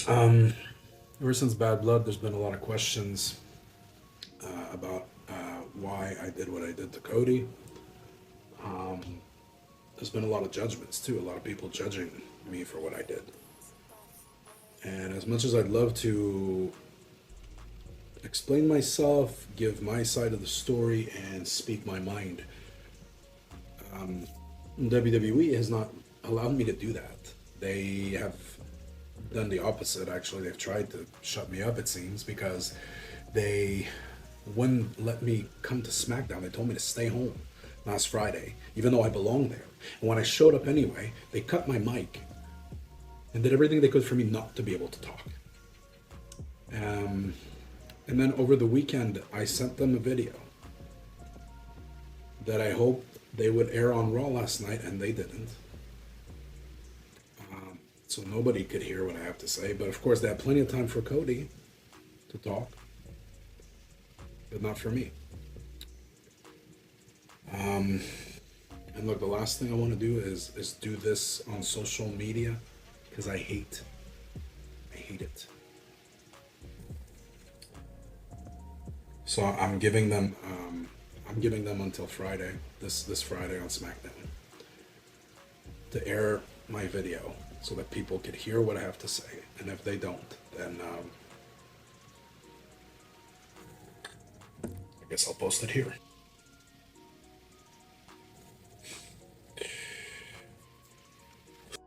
um, Ever since Bad Blood, there's been a lot of questions about why I did what I did to Cody. There's been a lot of judgments too, a lot of people judging me for what I did. And as much as I'd love to explain myself, give my side of the story, and speak my mind, WWE has not allowed me to do that. They have done the opposite, actually. They've tried to shut me up, it seems, because they wouldn't let me come to SmackDown. They told me to stay home last Friday, even though I belong there. And when I showed up anyway, they cut my mic and did everything they could for me not to be able to talk. And then over the weekend, I sent them a video that I hoped they would air on Raw last night, and they didn't. So nobody could hear what I have to say. But of course, they had plenty of time for Cody to talk, but not for me. And look, the last thing I want to do is do this on social media, because I hate it. So I'm giving them until Friday, this Friday on SmackDown, to air my video so that people could hear what I have to say. And if they don't, then I guess I'll post it here.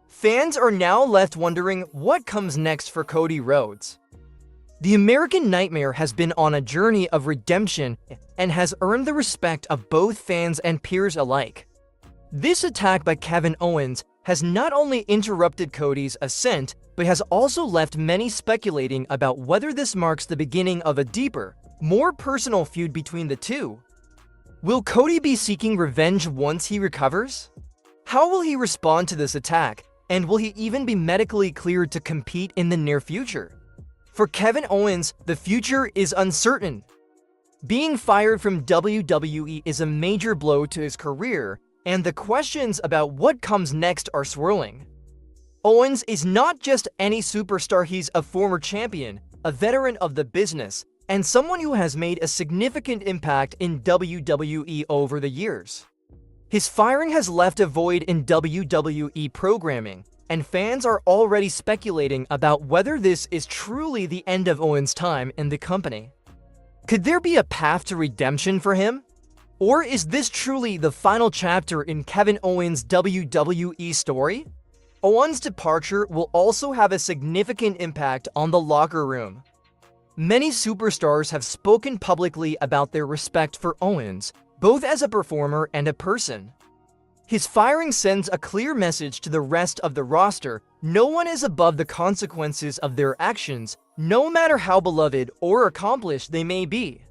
Fans are now left wondering what comes next for Cody Rhodes. The American Nightmare has been on a journey of redemption and has earned the respect of both fans and peers alike. This attack by Kevin Owens has not only interrupted Cody's ascent, but has also left many speculating about whether this marks the beginning of a deeper, more personal feud between the two. Will Cody be seeking revenge once he recovers? How will he respond to this attack, and will he even be medically cleared to compete in the near future? For Kevin Owens, the future is uncertain. Being fired from WWE is a major blow to his career, and the questions about what comes next are swirling. Owens is not just any superstar, he's a former champion, a veteran of the business, and someone who has made a significant impact in WWE over the years. His firing has left a void in WWE programming, and fans are already speculating about whether this is truly the end of Owens' time in the company. Could there be a path to redemption for him? Or is this truly the final chapter in Kevin Owens' WWE story? Owens' departure will also have a significant impact on the locker room. Many superstars have spoken publicly about their respect for Owens, both as a performer and a person. His firing sends a clear message to the rest of the roster: no one is above the consequences of their actions, no matter how beloved or accomplished they may be.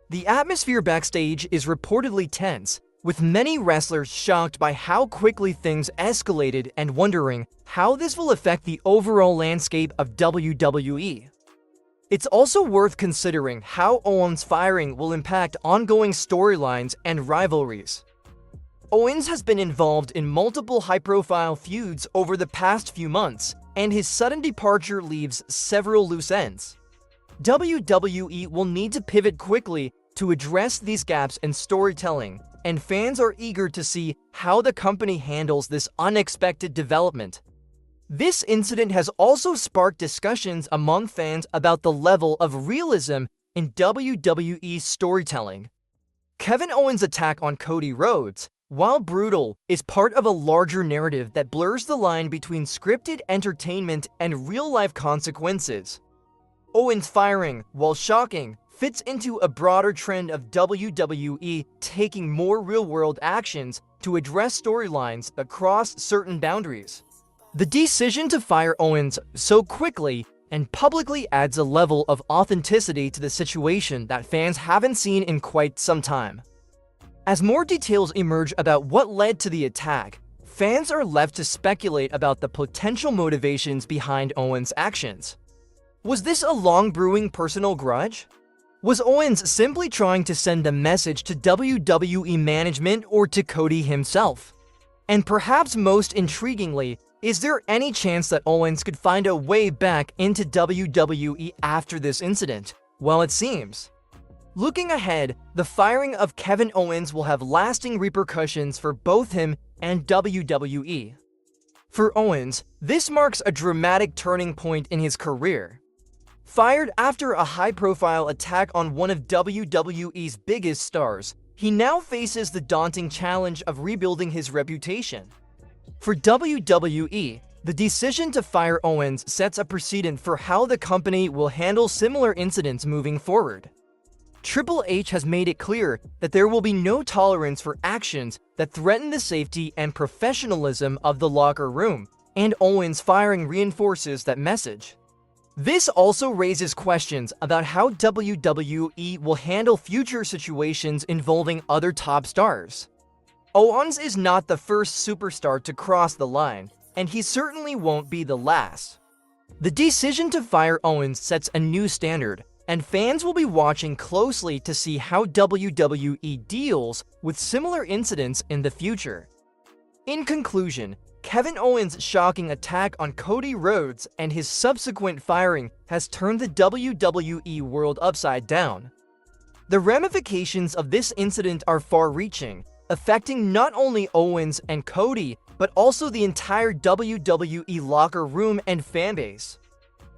The atmosphere backstage is reportedly tense, with many wrestlers shocked by how quickly things escalated and wondering how this will affect the overall landscape of WWE. It's also worth considering how Owens' firing will impact ongoing storylines and rivalries. Owens has been involved in multiple high-profile feuds over the past few months, and his sudden departure leaves several loose ends. WWE will need to pivot quickly to address these gaps in storytelling, and fans are eager to see how the company handles this unexpected development. This incident has also sparked discussions among fans about the level of realism in WWE storytelling. Kevin Owens' attack on Cody Rhodes, while brutal, is part of a larger narrative that blurs the line between scripted entertainment and real-life consequences. Owens' firing, while shocking, fits into a broader trend of WWE taking more real-world actions to address storylines across certain boundaries. The decision to fire Owens so quickly and publicly adds a level of authenticity to the situation that fans haven't seen in quite some time. As more details emerge about what led to the attack, fans are left to speculate about the potential motivations behind Owens' actions. Was this a long-brewing personal grudge? Was Owens simply trying to send a message to WWE management or to Cody himself? And perhaps most intriguingly, Is there any chance that Owens could find a way back into WWE after this incident? Well, it seems. Looking ahead, the firing of Kevin Owens will have lasting repercussions for both him and WWE. For Owens, this marks a dramatic turning point in his career. Fired after a high-profile attack on one of WWE's biggest stars, he now faces the daunting challenge of rebuilding his reputation. For WWE, the decision to fire Owens sets a precedent for how the company will handle similar incidents moving forward. Triple H has made it clear that there will be no tolerance for actions that threaten the safety and professionalism of the locker room, and Owens' firing reinforces that message. This also raises questions about how WWE will handle future situations involving other top stars. Owens is not the first superstar to cross the line, and he certainly won't be the last. The decision to fire Owens sets a new standard, and fans will be watching closely to see how WWE deals with similar incidents in the future. In conclusion, Kevin Owens' shocking attack on Cody Rhodes and his subsequent firing has turned the WWE world upside down. The ramifications of this incident are far-reaching, affecting not only Owens and Cody, but also the entire WWE locker room and fanbase.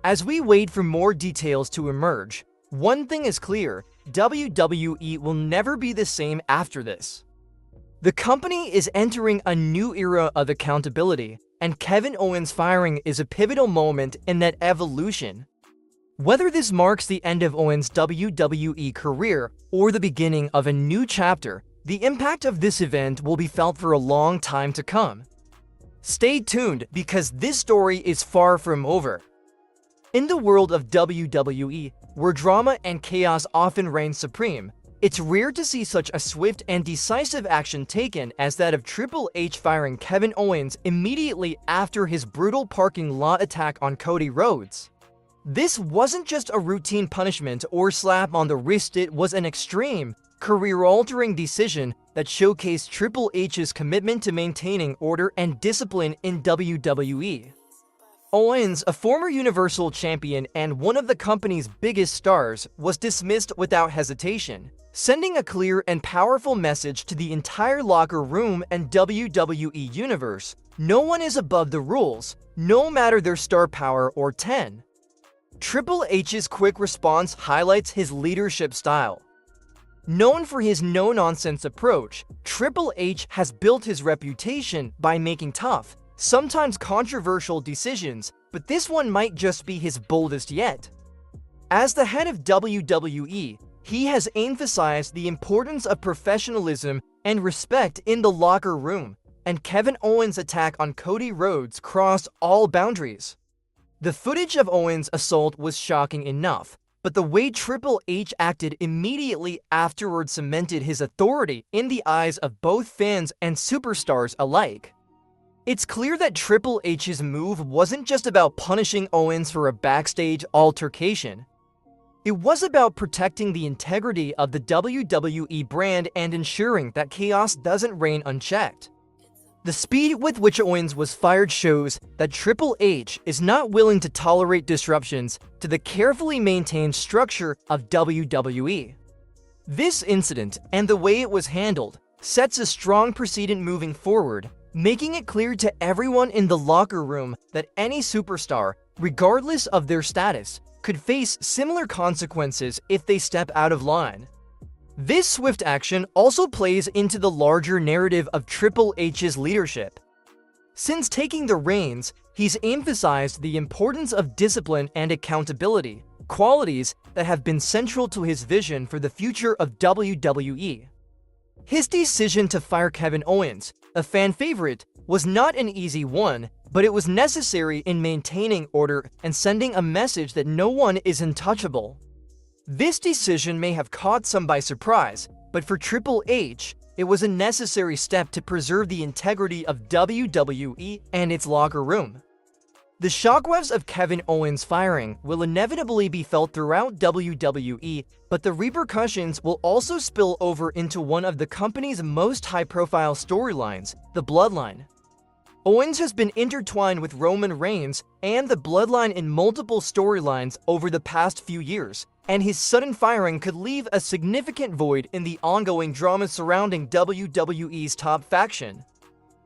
As we wait for more details to emerge, one thing is clear: WWE will never be the same after this. The company is entering a new era of accountability, and Kevin Owens' firing is a pivotal moment in that evolution. Whether this marks the end of Owens' WWE career or the beginning of a new chapter, the impact of this event will be felt for a long time to come. Stay tuned, because this story is far from over. In the world of WWE, where drama and chaos often reign supreme, it's rare to see such a swift and decisive action taken as that of Triple H firing Kevin Owens immediately after his brutal parking lot attack on Cody Rhodes. This wasn't just a routine punishment or slap on the wrist, it was an extreme, career-altering decision that showcased Triple H's commitment to maintaining order and discipline in WWE. Owens, a former Universal Champion and one of the company's biggest stars, was dismissed without hesitation, sending a clear and powerful message to the entire locker room and WWE universe: no one is above the rules, no matter their star power or 10. Triple H's quick response highlights his leadership style. Known for his no-nonsense approach, Triple H has built his reputation by making tough, sometimes controversial decisions, but this one might just be his boldest yet. As the head of WWE, he has emphasized the importance of professionalism and respect in the locker room, and Kevin Owens' attack on Cody Rhodes crossed all boundaries. The footage of Owens' assault was shocking enough, but the way Triple H acted immediately afterward cemented his authority in the eyes of both fans and superstars alike. It's clear that Triple H's move wasn't just about punishing Owens for a backstage altercation. It was about protecting the integrity of the WWE brand and ensuring that chaos doesn't reign unchecked. The speed with which Owens was fired shows that Triple H is not willing to tolerate disruptions to the carefully maintained structure of WWE. This incident, and the way it was handled, sets a strong precedent moving forward, making it clear to everyone in the locker room that any superstar, regardless of their status, could face similar consequences if they step out of line. This swift action also plays into the larger narrative of Triple H's leadership. Since taking the reins, he's emphasized the importance of discipline and accountability, qualities that have been central to his vision for the future of WWE. His decision to fire Kevin Owens, a fan favorite, was not an easy one, but it was necessary in maintaining order and sending a message that no one is untouchable. This decision may have caught some by surprise, but for Triple H, it was a necessary step to preserve the integrity of WWE and its locker room. The shockwaves of Kevin Owens' firing will inevitably be felt throughout WWE, but the repercussions will also spill over into one of the company's most high-profile storylines, the Bloodline. Owens has been intertwined with Roman Reigns and the Bloodline in multiple storylines over the past few years, and his sudden firing could leave a significant void in the ongoing drama surrounding WWE's top faction.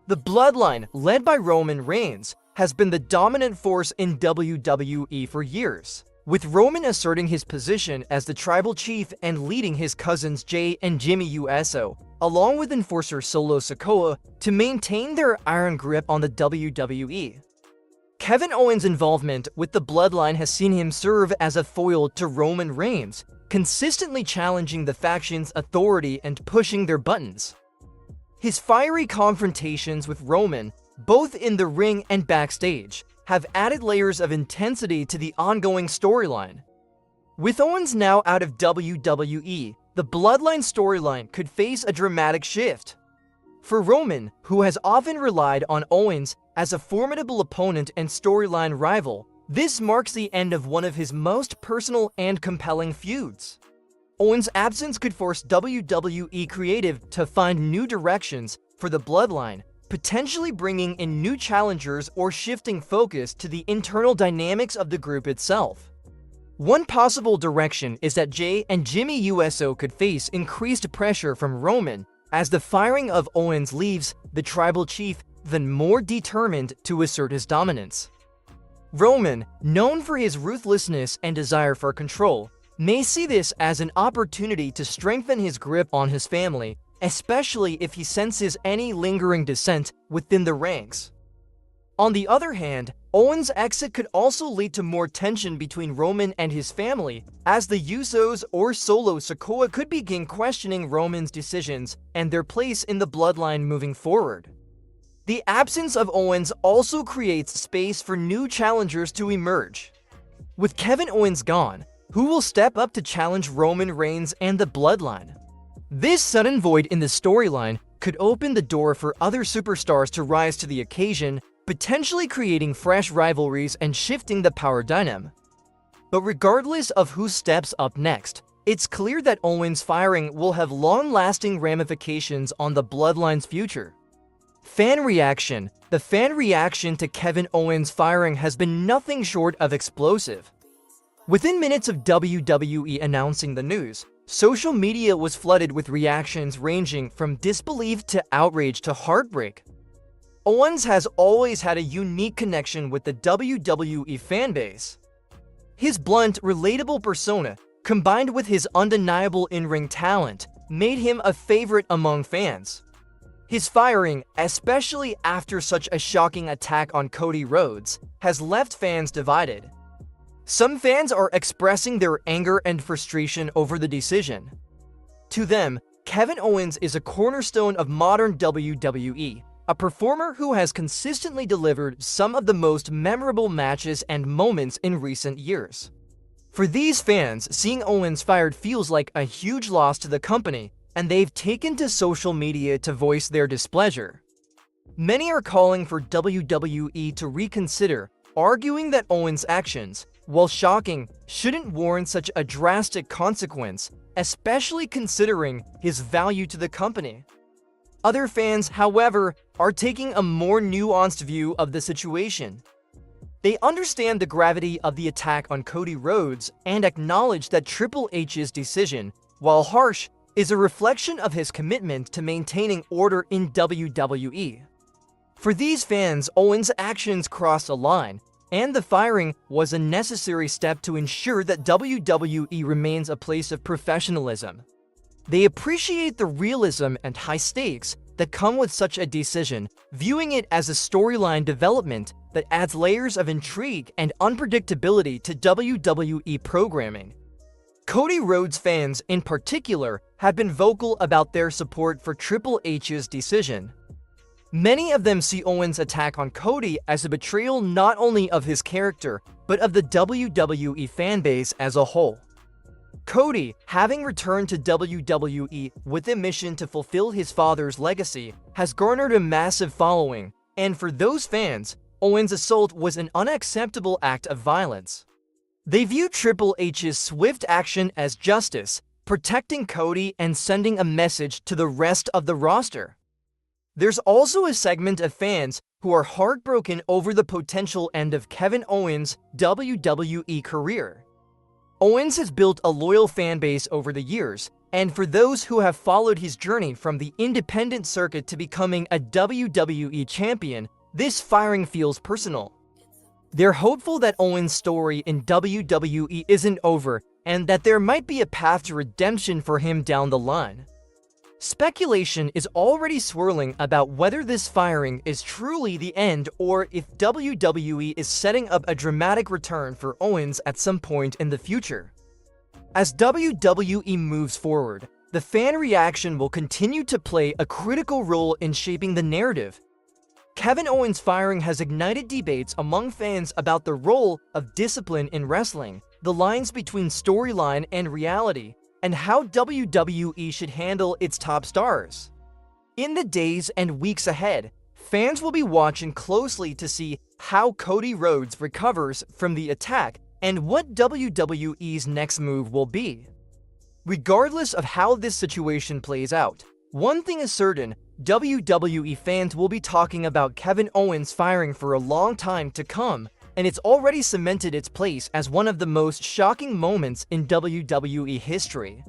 The Bloodline, led by Roman Reigns, has been the dominant force in WWE for years, with Roman asserting his position as the tribal chief and leading his cousins Jey and Jimmy Uso, along with enforcer Solo Sikoa, to maintain their iron grip on the WWE. Kevin Owens' involvement with the Bloodline has seen him serve as a foil to Roman Reigns, consistently challenging the faction's authority and pushing their buttons. His fiery confrontations with Roman, both in the ring and backstage, have added layers of intensity to the ongoing storyline. With Owens now out of WWE, the Bloodline storyline could face a dramatic shift. For Roman, who has often relied on Owens as a formidable opponent and storyline rival, this marks the end of one of his most personal and compelling feuds. Owens' absence could force WWE Creative to find new directions for the Bloodline, potentially bringing in new challengers or shifting focus to the internal dynamics of the group itself. One possible direction is that Jey and Jimmy Uso could face increased pressure from Roman, as the firing of Owens leaves the tribal chief even more determined to assert his dominance. Roman, known for his ruthlessness and desire for control, may see this as an opportunity to strengthen his grip on his family, especially if he senses any lingering dissent within the ranks. On the other hand, Owens' exit could also lead to more tension between Roman and his family, as the Usos or Solo Sikoa could begin questioning Roman's decisions and their place in the Bloodline moving forward. The absence of Owens also creates space for new challengers to emerge. With Kevin Owens gone, who will step up to challenge Roman Reigns and the Bloodline? This sudden void in the storyline could open the door for other superstars to rise to the occasion, potentially creating fresh rivalries and shifting the power dynamic. But regardless of who steps up next, it's clear that Owens' firing will have long-lasting ramifications on the Bloodline's future. Fan reaction. The fan reaction to Kevin Owens' firing has been nothing short of explosive. Within minutes of WWE announcing the news, social media was flooded with reactions ranging from disbelief to outrage to heartbreak. Owens has always had a unique connection with the WWE fanbase. His blunt, relatable persona, combined with his undeniable in-ring talent, made him a favorite among fans. His firing, especially after such a shocking attack on Cody Rhodes, has left fans divided. Some fans are expressing their anger and frustration over the decision. To them, Kevin Owens is a cornerstone of modern WWE, a performer who has consistently delivered some of the most memorable matches and moments in recent years. For these fans, seeing Owens fired feels like a huge loss to the company, and they've taken to social media to voice their displeasure. Many are calling for WWE to reconsider, arguing that Owens' actions, while shocking, shouldn't warrant such a drastic consequence, especially considering his value to the company. Other fans, however, are taking a more nuanced view of the situation. They understand the gravity of the attack on Cody Rhodes and acknowledge that Triple H's decision, while harsh, is a reflection of his commitment to maintaining order in WWE. For these fans, Owens' actions crossed a line, and the firing was a necessary step to ensure that WWE remains a place of professionalism. They appreciate the realism and high stakes that come with such a decision, viewing it as a storyline development that adds layers of intrigue and unpredictability to WWE programming. Cody Rhodes fans, in particular, have been vocal about their support for Triple H's decision. Many of them see Owens' attack on Cody as a betrayal not only of his character, but of the WWE fanbase as a whole. Cody, having returned to WWE with a mission to fulfill his father's legacy, has garnered a massive following, and for those fans, Owens' assault was an unacceptable act of violence. They view Triple H's swift action as justice, protecting Cody and sending a message to the rest of the roster. There's also a segment of fans who are heartbroken over the potential end of Kevin Owens' WWE career. Owens has built a loyal fan base over the years, and for those who have followed his journey from the independent circuit to becoming a WWE champion, this firing feels personal. They're hopeful that Owens' story in WWE isn't over and that there might be a path to redemption for him down the line. Speculation is already swirling about whether this firing is truly the end or if WWE is setting up a dramatic return for Owens at some point in the future. As WWE moves forward, the fan reaction will continue to play a critical role in shaping the narrative. Kevin Owens' firing has ignited debates among fans about the role of discipline in wrestling, the lines between storyline and reality, and how WWE should handle its top stars. In the days and weeks ahead, fans will be watching closely to see how Cody Rhodes recovers from the attack and what WWE's next move will be. Regardless of how this situation plays out, one thing is certain: WWE fans will be talking about Kevin Owens firing for a long time to come, and it's already cemented its place as one of the most shocking moments in WWE history.